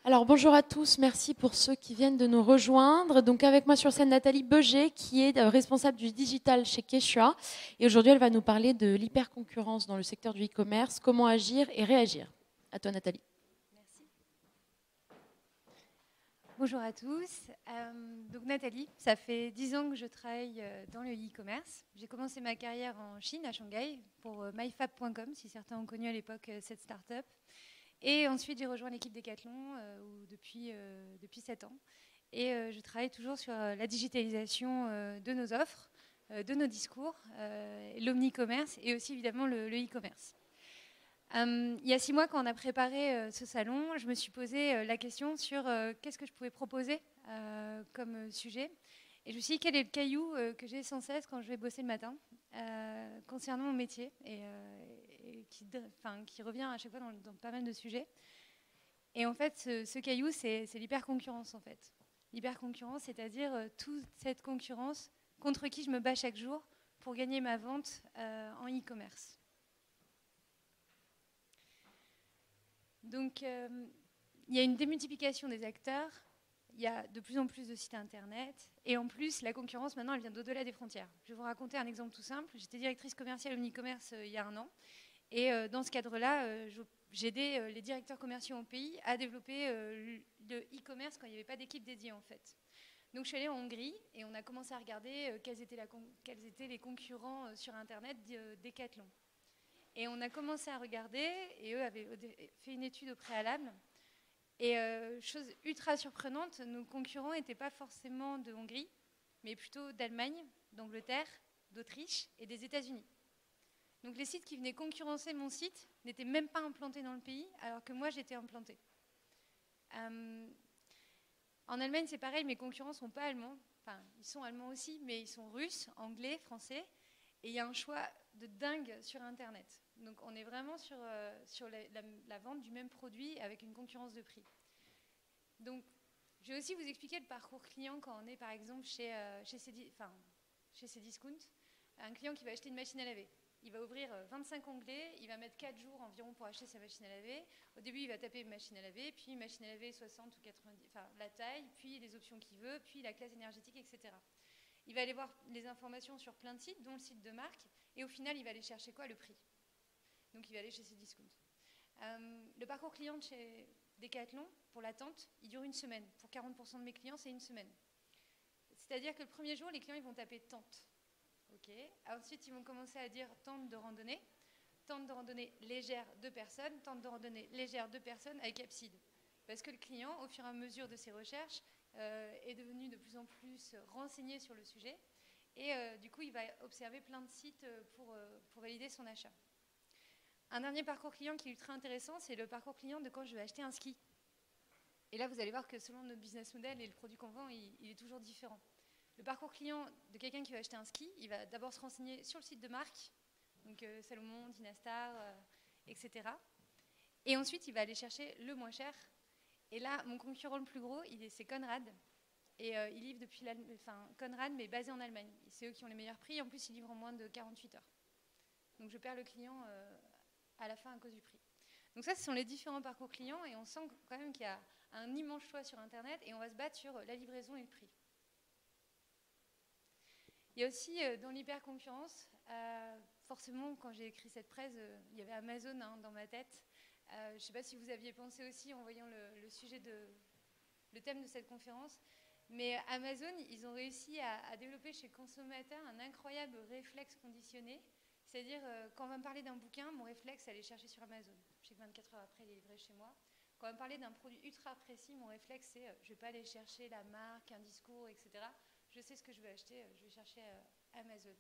Alors bonjour à tous, merci pour ceux qui viennent de nous rejoindre. Donc avec moi sur scène Nathalie Beger qui est responsable du digital chez Quechua. Et aujourd'hui elle va nous parler de l'hyperconcurrence dans le secteur du e-commerce, comment agir et réagir. À toi Nathalie. Merci. Bonjour à tous. Donc Nathalie, ça fait 10 ans que je travaille dans le e-commerce. J'ai commencé ma carrière en Chine, à Shanghai, pour myfab.com, si certains ont connu à l'époque cette start-up. Et ensuite, j'ai rejoint l'équipe Decathlon depuis 7 ans. Et je travaille toujours sur la digitalisation de nos offres, de nos discours, l'omni-commerce et aussi évidemment le e-commerce. Il y a 6 mois, quand on a préparé ce salon, je me suis posé la question sur qu'est-ce que je pouvais proposer comme sujet. Et je me suis dit, quel est le caillou que j'ai sans cesse quand je vais bosser le matin concernant mon métier et qui revient à chaque fois dans pas mal de sujets. Et en fait, ce caillou, c'est l'hyperconcurrence, en fait. L'hyperconcurrence, c'est-à-dire toute cette concurrence contre qui je me bats chaque jour pour gagner ma vente en e-commerce. Donc, il y a une démultiplication des acteurs, il y a de plus en plus de sites internet, et en plus, la concurrence, maintenant, elle vient d'au-delà des frontières. Je vais vous raconter un exemple tout simple. J'étais directrice commerciale omni-commerce il y a 1 an, et dans ce cadre-là, j'aidais les directeurs commerciaux en pays à développer le e-commerce quand il n'y avait pas d'équipe dédiée, en fait. Donc, je suis allée en Hongrie, et on a commencé à regarder quels étaient les concurrents sur Internet Decathlon. Et on a commencé à regarder, et eux avaient fait une étude au préalable. Et chose ultra surprenante, nos concurrents n'étaient pas forcément de Hongrie, mais plutôt d'Allemagne, d'Angleterre, d'Autriche et des États-Unis. Donc les sites qui venaient concurrencer mon site n'étaient même pas implantés dans le pays, alors que moi j'étais implantée. En Allemagne c'est pareil, mes concurrents ne sont pas allemands, enfin ils sont allemands aussi, mais ils sont russes, anglais, français, et il y a un choix de dingue sur Internet. Donc on est vraiment sur la vente du même produit avec une concurrence de prix. Donc je vais aussi vous expliquer le parcours client quand on est par exemple chez Cdiscount. Un client qui va acheter une machine à laver. Il va ouvrir 25 onglets, il va mettre 4 jours environ pour acheter sa machine à laver. Au début, il va taper machine à laver, puis machine à laver 60 ou 90, enfin la taille, puis les options qu'il veut, puis la classe énergétique, etc. Il va aller voir les informations sur plein de sites, dont le site de marque, et au final, il va aller chercher quoi? Le prix. Donc, il va aller chez Cdiscount. Le parcours client de chez Decathlon, pour l'attente, il dure 1 semaine. Pour 40% de mes clients, c'est 1 semaine. C'est-à-dire que le premier jour, les clients ils vont taper tente. Okay. Ensuite, ils vont commencer à dire tente de randonnée légère 2 personnes, tente de randonnée légère 2 personnes avec abside. Parce que le client, au fur et à mesure de ses recherches, est devenu de plus en plus renseigné sur le sujet. Et du coup, il va observer plein de sites pour valider son achat. Un dernier parcours client qui est ultra intéressant, c'est le parcours client de quand je vais acheter un ski. Et là, vous allez voir que selon notre business model et le produit qu'on vend, il est toujours différent. Le parcours client de quelqu'un qui va acheter un ski, il va d'abord se renseigner sur le site de marque, donc Salomon, Dynastar, etc. Et ensuite, il va aller chercher le moins cher. Et là, mon concurrent le plus gros, c'est Conrad. Et il livre depuis Conrad, mais basé en Allemagne. C'est eux qui ont les meilleurs prix. En plus, ils livrent en moins de 48 heures. Donc, je perds le client à la fin à cause du prix. Donc ça, ce sont les différents parcours clients. Et on sent quand même qu'il y a un immense choix sur Internet. Et on va se battre sur la livraison et le prix. Il y a aussi, dans l'hyperconcurrence, forcément, quand j'ai écrit cette presse, il y avait Amazon dans ma tête. Je ne sais pas si vous aviez pensé aussi en voyant le thème de cette conférence. Mais Amazon, ils ont réussi à développer chez le consommateur un incroyable réflexe conditionné. C'est-à-dire, quand on va me parler d'un bouquin, mon réflexe, c'est aller chercher sur Amazon. Je sais que 24 heures après, il est livré chez moi. Quand on va me parler d'un produit ultra précis, mon réflexe, c'est je ne vais pas aller chercher la marque, un discours, etc. Je sais ce que je veux acheter, je vais chercher Amazon.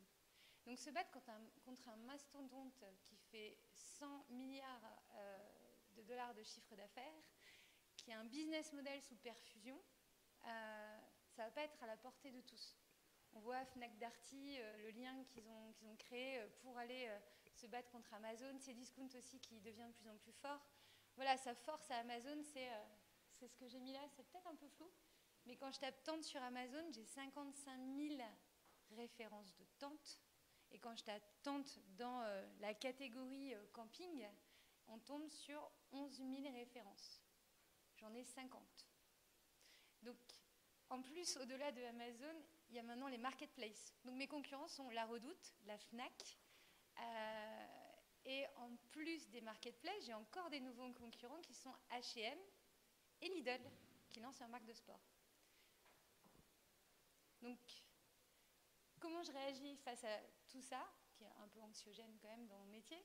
Donc se battre contre un mastodonte qui fait 100 milliards de dollars de chiffre d'affaires, qui a un business model sous perfusion, ça ne va pas être à la portée de tous. On voit Fnac Darty, le lien qu'ils ont créé pour aller se battre contre Amazon. Cdiscount aussi qui devient de plus en plus fort. Voilà, sa force à Amazon, c'est ce que j'ai mis là, c'est peut-être un peu flou. Mais quand je tape tente sur Amazon, j'ai 55 000 références de tente. Et quand je tape tente dans la catégorie camping, on tombe sur 11 000 références. j'en ai 50. Donc, en plus, au-delà de Amazon, il y a maintenant les marketplaces. Donc, mes concurrents sont La Redoute, la Fnac. Et en plus des marketplaces, j'ai encore des nouveaux concurrents qui sont H&M et Lidl, qui lancent leur marque de sport. Donc, comment je réagis face à tout ça, qui est un peu anxiogène quand même dans mon métier?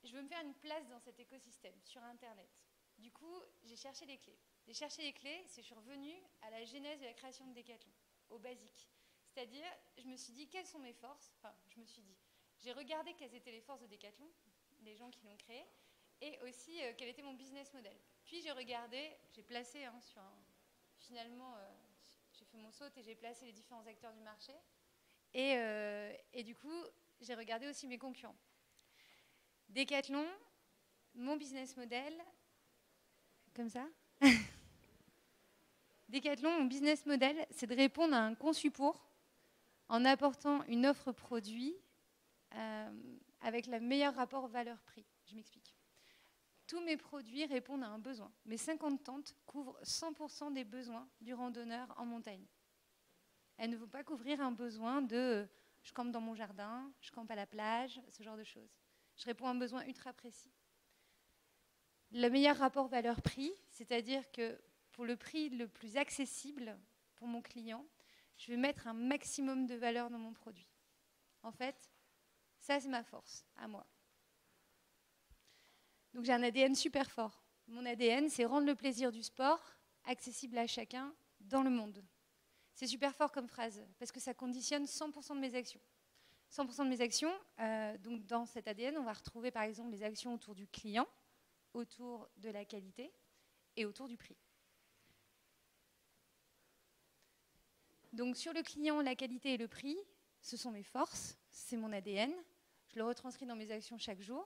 Je veux me faire une place dans cet écosystème, sur Internet. Du coup, j'ai cherché les clés. J'ai cherché les clés, je suis revenue à la genèse de la création de Decathlon, au basique. C'est-à-dire, je me suis dit, quelles sont mes forces? Enfin, j'ai regardé quelles étaient les forces de Decathlon, les gens qui l'ont créé, et aussi quel était mon business model. Puis j'ai regardé, j'ai placé finalement, j'ai fait mon saut et j'ai placé les différents acteurs du marché. Et du coup, j'ai regardé aussi mes concurrents. Decathlon, mon business model, comme ça. Decathlon, mon business model, c'est de répondre à un conçu pour en apportant une offre produit avec le meilleur rapport valeur-prix. Je m'explique. Tous mes produits répondent à un besoin. Mes 50 tentes couvrent 100% des besoins du randonneur en montagne. Elles ne vont pas couvrir un besoin de je campe dans mon jardin, je campe à la plage, ce genre de choses. Je réponds à un besoin ultra précis. Le meilleur rapport valeur-prix, c'est-à-dire que pour le prix le plus accessible pour mon client, je vais mettre un maximum de valeur dans mon produit. En fait, ça c'est ma force, à moi. Donc j'ai un ADN super fort. Mon ADN, c'est rendre le plaisir du sport accessible à chacun dans le monde. C'est super fort comme phrase, parce que ça conditionne 100% de mes actions. 100% de mes actions, donc dans cet ADN, on va retrouver par exemple les actions autour du client, autour de la qualité et autour du prix. Donc sur le client, la qualité et le prix, ce sont mes forces, c'est mon ADN. Je le retranscris dans mes actions chaque jour.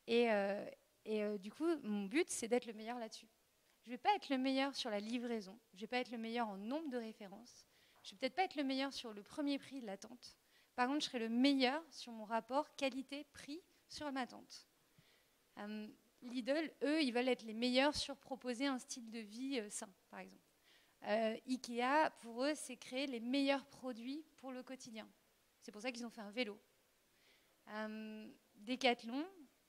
Et du coup, mon but, c'est d'être le meilleur là-dessus. Je ne vais pas être le meilleur sur la livraison. Je ne vais pas être le meilleur en nombre de références. Je ne vais peut-être pas être le meilleur sur le premier prix de la tente. Par contre, je serai le meilleur sur mon rapport qualité-prix sur ma tente. Lidl, eux, ils veulent être les meilleurs sur proposer un style de vie sain, par exemple. Ikea, pour eux, c'est créer les meilleurs produits pour le quotidien. C'est pour ça qu'ils ont fait un vélo. Decathlon,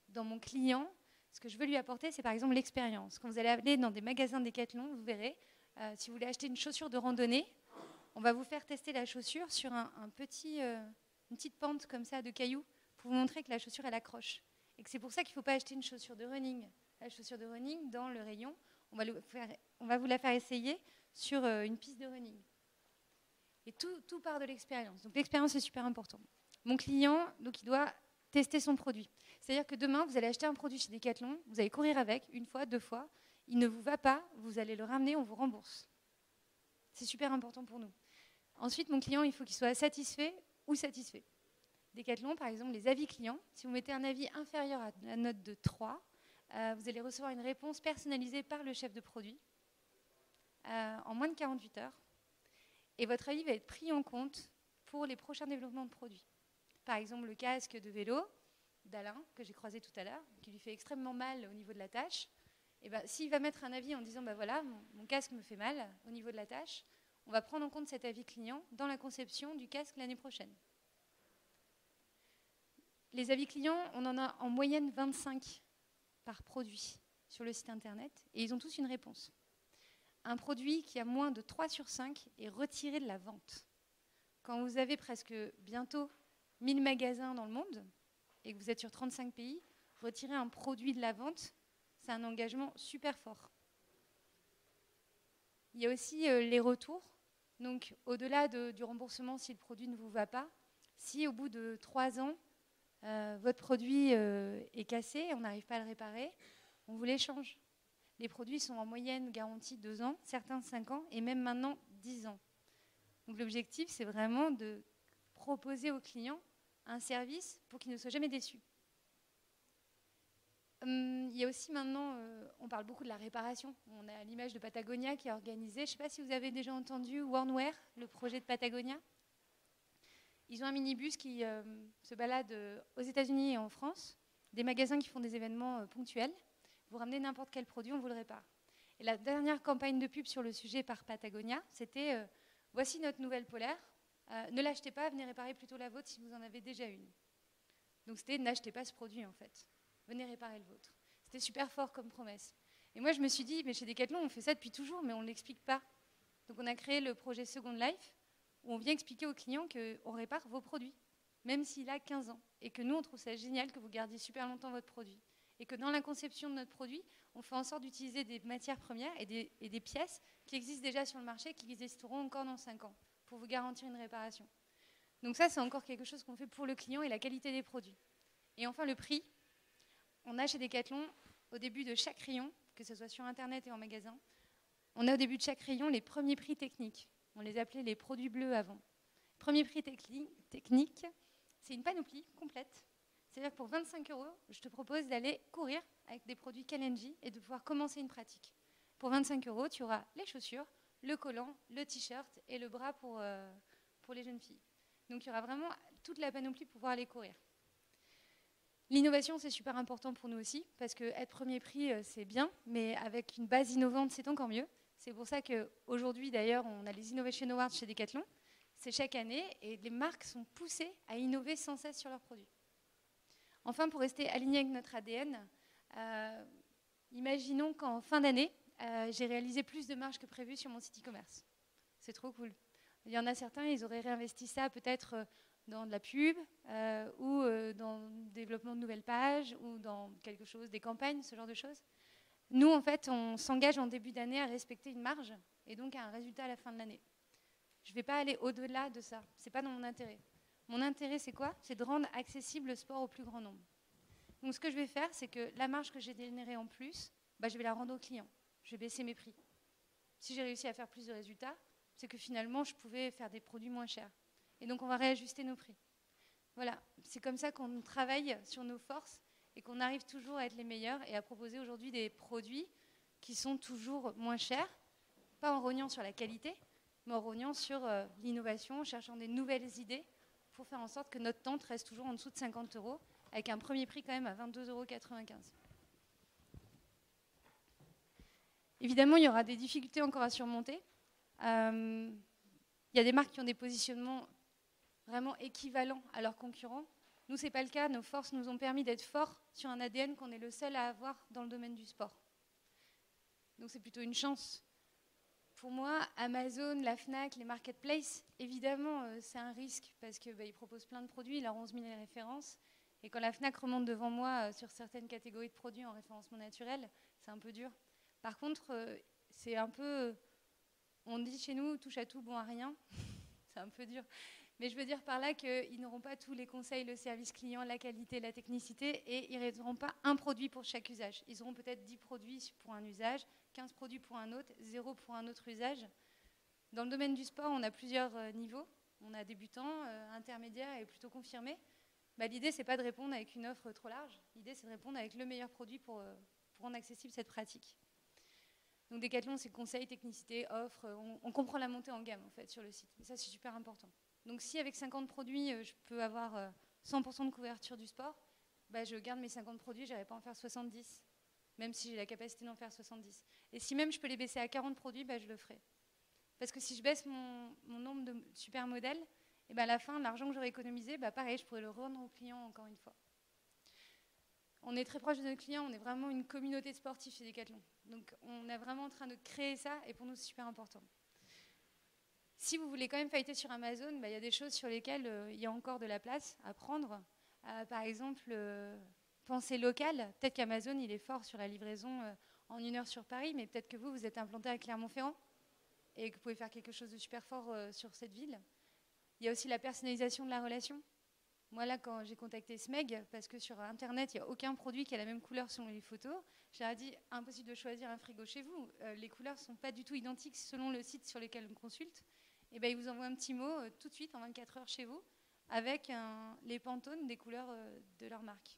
dans mon client, ce que je veux lui apporter, c'est par exemple l'expérience. Quand vous allez aller dans des magasins Decathlon, vous verrez, si vous voulez acheter une chaussure de randonnée, on va vous faire tester la chaussure sur une petite pente comme ça de cailloux pour vous montrer que la chaussure, elle accroche. Et que c'est pour ça qu'il ne faut pas acheter une chaussure de running. La chaussure de running, dans le rayon, on va vous la faire essayer sur une piste de running. Et tout part de l'expérience. Donc l'expérience est super importante. Mon client, donc, il doit tester son produit. C'est-à-dire que demain, vous allez acheter un produit chez Decathlon, vous allez courir avec, une fois, 2 fois, il ne vous va pas, vous allez le ramener, on vous rembourse. C'est super important pour nous. Ensuite, mon client, il faut qu'il soit satisfait ou satisfait. Decathlon, par exemple, les avis clients, si vous mettez un avis inférieur à la note de 3, vous allez recevoir une réponse personnalisée par le chef de produit en moins de 48 heures. Et votre avis va être pris en compte pour les prochains développements de produits. Par exemple, le casque de vélo d'Alain, que j'ai croisé tout à l'heure, qui lui fait extrêmement mal au niveau de la tâche, et s'il va mettre un avis en disant voilà, mon casque me fait mal au niveau de la tâche, on va prendre en compte cet avis client dans la conception du casque l'année prochaine. Les avis clients, on en a en moyenne 25 par produit sur le site internet, et ils ont tous une réponse. Un produit qui a moins de 3 sur 5 est retiré de la vente. Quand vous avez presque bientôt 1000 magasins dans le monde et que vous êtes sur 35 pays, retirer un produit de la vente, c'est un engagement super fort. Il y a aussi les retours. Donc, au-delà du remboursement si le produit ne vous va pas, si au bout de 3 ans, votre produit est cassé, on n'arrive pas à le réparer, on vous l'échange. Les produits sont en moyenne garantis 2 ans, certains 5 ans, et même maintenant 10 ans. Donc l'objectif, c'est vraiment de proposer aux clients un service pour qu'ils ne soient jamais déçus. Il y a aussi maintenant, on parle beaucoup de la réparation. On a l'image de Patagonia qui est organisée. Je ne sais pas si vous avez déjà entendu Warnwear, le projet de Patagonia. Ils ont un minibus qui se balade aux États-Unis et en France, des magasins qui font des événements ponctuels. Vous ramenez n'importe quel produit, on vous le répare. Et la dernière campagne de pub sur le sujet par Patagonia, c'était voici notre nouvelle polaire, ne l'achetez pas, venez réparer plutôt la vôtre si vous en avez déjà une. Donc c'était n'achetez pas ce produit en fait, venez réparer le vôtre. C'était super fort comme promesse. Et moi je me suis dit, mais chez Decathlon on fait ça depuis toujours, mais on ne l'explique pas. Donc on a créé le projet Second Life, où on vient expliquer aux clients qu'on répare vos produits, même s'il a 15 ans, et que nous on trouve ça génial que vous gardiez super longtemps votre produit. Et que dans la conception de notre produit, on fait en sorte d'utiliser des matières premières et des pièces qui existent déjà sur le marché, qui existeront encore dans 5 ans, pour vous garantir une réparation. Donc ça, c'est encore quelque chose qu'on fait pour le client et la qualité des produits. Et enfin, le prix. On a chez Decathlon, au début de chaque rayon, que ce soit sur Internet et en magasin, on a au début de chaque rayon les premiers prix techniques. On les appelait les produits bleus avant. Premier prix technique, c'est une panoplie complète. C'est-à-dire que pour 25 €, je te propose d'aller courir avec des produits Kalenji et de pouvoir commencer une pratique. Pour 25 €, tu auras les chaussures, le collant, le t-shirt et le bras pour les jeunes filles. Donc il y aura vraiment toute la panoplie pour pouvoir aller courir. L'innovation, c'est super important pour nous aussi, parce qu'être premier prix, c'est bien, mais avec une base innovante, c'est encore mieux. C'est pour ça qu'aujourd'hui, d'ailleurs, on a les Innovation Awards chez Decathlon. C'est chaque année, et les marques sont poussées à innover sans cesse sur leurs produits. Enfin, pour rester aligné avec notre ADN, imaginons qu'en fin d'année, j'ai réalisé plus de marge que prévu sur mon site e-commerce. C'est trop cool. Il y en a certains, ils auraient réinvesti ça peut-être dans de la pub ou dans le développement de nouvelles pages ou dans quelque chose, des campagnes, ce genre de choses. Nous, en fait, on s'engage en début d'année à respecter une marge et donc à un résultat à la fin de l'année. Je ne vais pas aller au-delà de ça. Ce n'est pas dans mon intérêt. Mon intérêt, c'est quoi? C'est de rendre accessible le sport au plus grand nombre. Donc, ce que je vais faire, c'est que la marge que j'ai générée en plus, je vais la rendre au client. Je vais baisser mes prix. Si j'ai réussi à faire plus de résultats, c'est que finalement, je pouvais faire des produits moins chers. Et donc, on va réajuster nos prix. Voilà, c'est comme ça qu'on travaille sur nos forces et qu'on arrive toujours à être les meilleurs et à proposer aujourd'hui des produits qui sont toujours moins chers, pas en rognant sur la qualité, mais en rognant sur l'innovation, en cherchant des nouvelles idées pour faire en sorte que notre tente reste toujours en dessous de 50 €, avec un premier prix quand même à 22,95 €. Évidemment, il y aura des difficultés encore à surmonter. Il y a des marques qui ont des positionnements vraiment équivalents à leurs concurrents. Nous, ce n'est pas le cas. Nos forces nous ont permis d'être forts sur un ADN qu'on est le seul à avoir dans le domaine du sport. Donc c'est plutôt une chance. Pour moi, Amazon, la Fnac, les marketplaces, évidemment, c'est un risque parce qu'ils proposent plein de produits, il a 11 000 références. Et quand la Fnac remonte devant moi sur certaines catégories de produits en référencement naturel, c'est un peu dur. Par contre, c'est un peu... On dit chez nous, touche à tout, bon à rien. C'est un peu dur. Mais je veux dire par là qu'ils n'auront pas tous les conseils, le service client, la qualité, la technicité, et ils n'auront pas un produit pour chaque usage. Ils auront peut-être 10 produits pour un usage, 15 produits pour un autre, 0 pour un autre usage. Dans le domaine du sport, on a plusieurs niveaux. On a débutant, intermédiaire et plutôt confirmé. L'idée, ce n'est pas de répondre avec une offre trop large. L'idée, c'est de répondre avec le meilleur produit pour rendre accessible cette pratique. Donc Decathlon, c'est conseils, technicité, offre. On comprend la montée en gamme en fait sur le site. Et ça, c'est super important. Donc si avec 50 produits, je peux avoir 100% de couverture du sport, je garde mes 50 produits, je n'irai pas en faire 70, même si j'ai la capacité d'en faire 70. Et si même je peux les baisser à 40 produits, je le ferai. Parce que si je baisse mon nombre de super modèles, et à la fin, l'argent que j'aurais économisé, pareil, je pourrais le rendre au client encore une fois. On est très proche de nos clients, on est vraiment une communauté de sportifs chez Decathlon. Donc on est vraiment en train de créer ça et pour nous c'est super important. Si vous voulez quand même fighter sur Amazon, il y a des choses sur lesquelles il y a encore de la place à prendre. Par exemple, penser local. Peut-être qu'Amazon il est fort sur la livraison en 1 heure sur Paris, mais peut-être que vous êtes implanté à Clermont-Ferrand et que vous pouvez faire quelque chose de super fort sur cette ville. Il y a aussi la personnalisation de la relation. Moi, là, quand j'ai contacté Smeg, parce que sur Internet, il n'y a aucun produit qui a la même couleur selon les photos, j'ai dit, impossible de choisir un frigo chez vous. Les couleurs ne sont pas du tout identiques selon le site sur lequel on consulte. Et ils vous envoient un petit mot tout de suite, en 24 heures chez vous, avec les Pantone des couleurs de leur marque.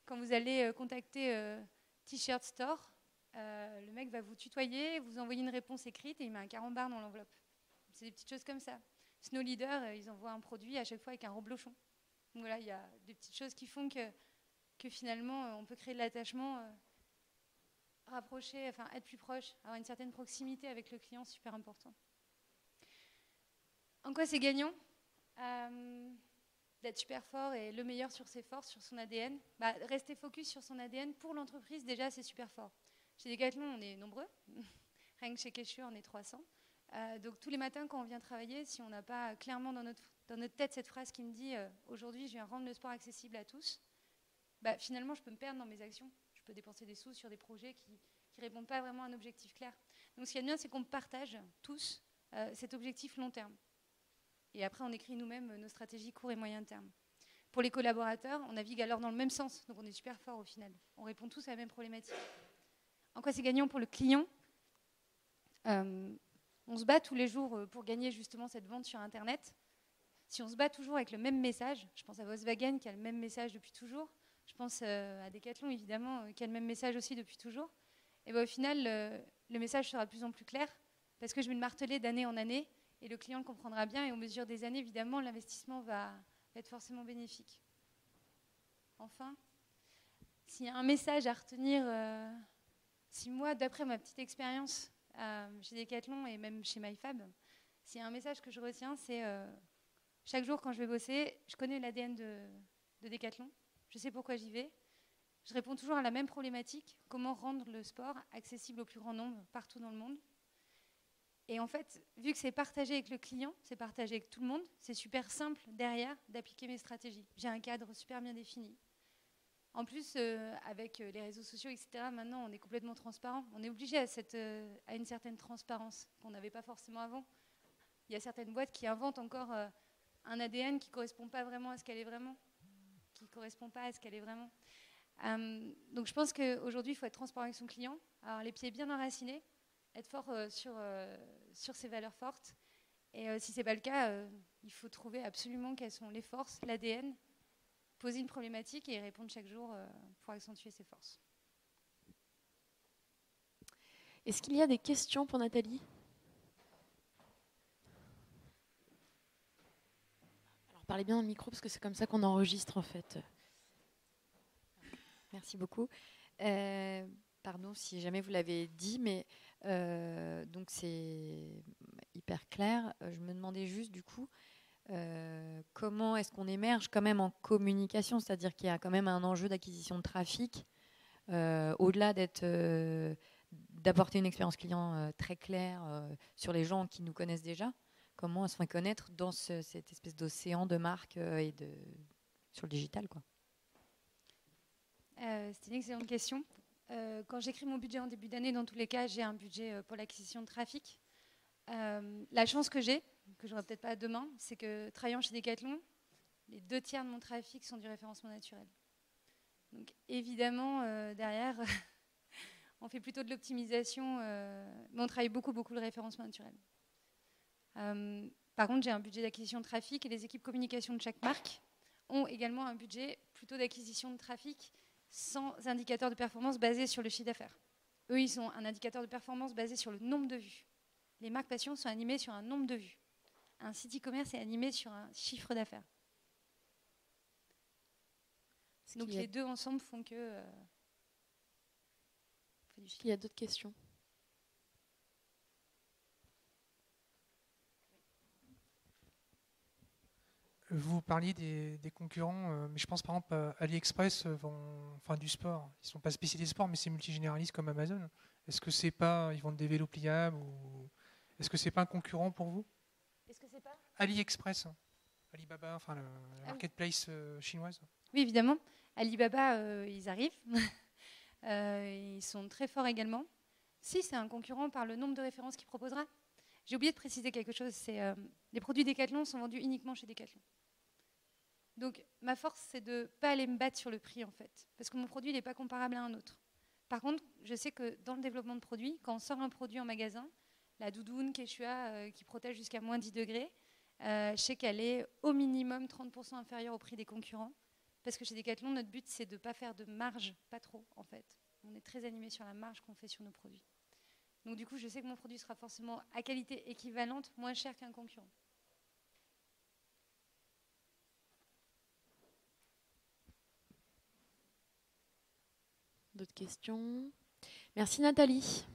Quand vous allez contacter T-shirt Store, le mec va vous tutoyer, vous envoyer une réponse écrite et il met un carambar dans l'enveloppe. C'est des petites choses comme ça. Snow Leader, ils envoient un produit à chaque fois avec un reblochon. Donc voilà, il y a des petites choses qui font que finalement, on peut créer de l'attachement rapprocher, enfin être plus proche, avoir une certaine proximité avec le client, c'est super important. En quoi c'est gagnant d'être super fort et le meilleur sur ses forces, sur son ADN. Rester focus sur son ADN pour l'entreprise, déjà, c'est super fort. Chez Decathlon, on est nombreux. Rien que chez Keshu, on est 300. Donc tous les matins, quand on vient travailler, si on n'a pas clairement dans notre tête cette phrase qui me dit aujourd'hui, je viens rendre le sport accessible à tous, finalement, je peux me perdre dans mes actions. Je peux dépenser des sous sur des projets qui ne répondent pas vraiment à un objectif clair. Donc ce qui est bien, c'est qu'on partage tous cet objectif long terme. Et après, on écrit nous-mêmes nos stratégies court et moyen terme. Pour les collaborateurs, on navigue alors dans le même sens. Donc on est super fort au final. On répond tous à la même problématique. En quoi c'est gagnant pour le client ? On se bat tous les jours pour gagner justement cette vente sur Internet. Si on se bat toujours avec le même message, je pense à Volkswagen qui a le même message depuis toujours, je pense à Decathlon évidemment qui a le même message aussi depuis toujours, et au final le message sera de plus en plus clair parce que je vais le marteler d'année en année et le client le comprendra bien et au mesure des années évidemment l'investissement va être forcément bénéfique. Enfin, s'il y a un message à retenir, si moi d'après ma petite expérience chez Decathlon et même chez MyFab, s'il y a un message que je retiens, c'est chaque jour quand je vais bosser, je connais l'ADN de Decathlon, je sais pourquoi j'y vais, je réponds toujours à la même problématique, comment rendre le sport accessible au plus grand nombre partout dans le monde. Et en fait, vu que c'est partagé avec le client, c'est partagé avec tout le monde, c'est super simple derrière d'appliquer mes stratégies. J'ai un cadre super bien défini. En plus, avec les réseaux sociaux, etc., maintenant, on est complètement transparent. On est obligé à une certaine transparence qu'on n'avait pas forcément avant. Il y a certaines boîtes qui inventent encore un ADN qui ne correspond pas vraiment à ce qu'elle est vraiment, qui ne correspond pas à ce qu'elle est vraiment. Donc je pense qu'aujourd'hui, il faut être transparent avec son client, avoir les pieds bien enracinés, être fort sur ses valeurs fortes. Et si ce n'est pas le cas, il faut trouver absolument quelles sont les forces, l'ADN, poser une problématique et y répondre chaque jour pour accentuer ses forces. Est-ce qu'il y a des questions pour Nathalie ? Alors parlez bien dans le micro parce que c'est comme ça qu'on enregistre en fait. Merci beaucoup. Pardon si jamais vous l'avez dit, mais donc c'est hyper clair. Je me demandais juste du coup comment est-ce qu'on émerge quand même en communication, c'est-à-dire qu'il y a quand même un enjeu d'acquisition de trafic, au-delà d'apporter une expérience client très claire sur les gens qui nous connaissent déjà. Comment on se fait connaître dans cette espèce d'océan de marques sur le digital, quoi. C'est une excellente question. Quand j'écris mon budget en début d'année, dans tous les cas, j'ai un budget pour l'acquisition de trafic. La chance que j'ai, que j'aurai peut-être pas demain, c'est que travaillant chez Decathlon, les 2/3 de mon trafic sont du référencement naturel. Donc évidemment, derrière, on fait plutôt de l'optimisation, mais on travaille beaucoup le référencement naturel. Par contre, j'ai un budget d'acquisition de trafic et les équipes communication de chaque marque ont également un budget plutôt d'acquisition de trafic sans indicateur de performance basé sur le chiffre d'affaires. Eux, ils ont un indicateur de performance basé sur le nombre de vues. Les marques passion sont animées sur un nombre de vues. Un site e-commerce est animé sur un chiffre d'affaires. Donc les deux ensemble font que... Est-ce qu'il y a d'autres questions ? Vous parliez des concurrents, mais je pense par exemple à AliExpress, du sport. Ils ne sont pas spécialisés sport, mais c'est multigénéraliste comme Amazon. Est-ce que c'est pas, ils vendent des vélos pliables ou est-ce que c'est pas un concurrent pour vous ? Est-ce que c'est pas AliExpress, Alibaba, la marketplace chinoise. Oui, évidemment. Alibaba, ils arrivent. Ils sont très forts également. Si, c'est un concurrent par le nombre de références qu'il proposera. J'ai oublié de préciser quelque chose, c'est les produits Decathlon sont vendus uniquement chez Decathlon. Donc ma force, c'est de ne pas aller me battre sur le prix en fait, parce que mon produit n'est pas comparable à un autre. Par contre, je sais que dans le développement de produits, quand on sort un produit en magasin, la doudoune Quechua qui protège jusqu'à moins 10 degrés, je sais qu'elle est au minimum 30% inférieure au prix des concurrents, parce que chez Decathlon, notre but, c'est de ne pas faire de marge, pas trop en fait. On est très animé sur la marge qu'on fait sur nos produits. Donc du coup, je sais que mon produit sera forcément à qualité équivalente, moins cher qu'un concurrent. D'autres questions ? Merci Nathalie.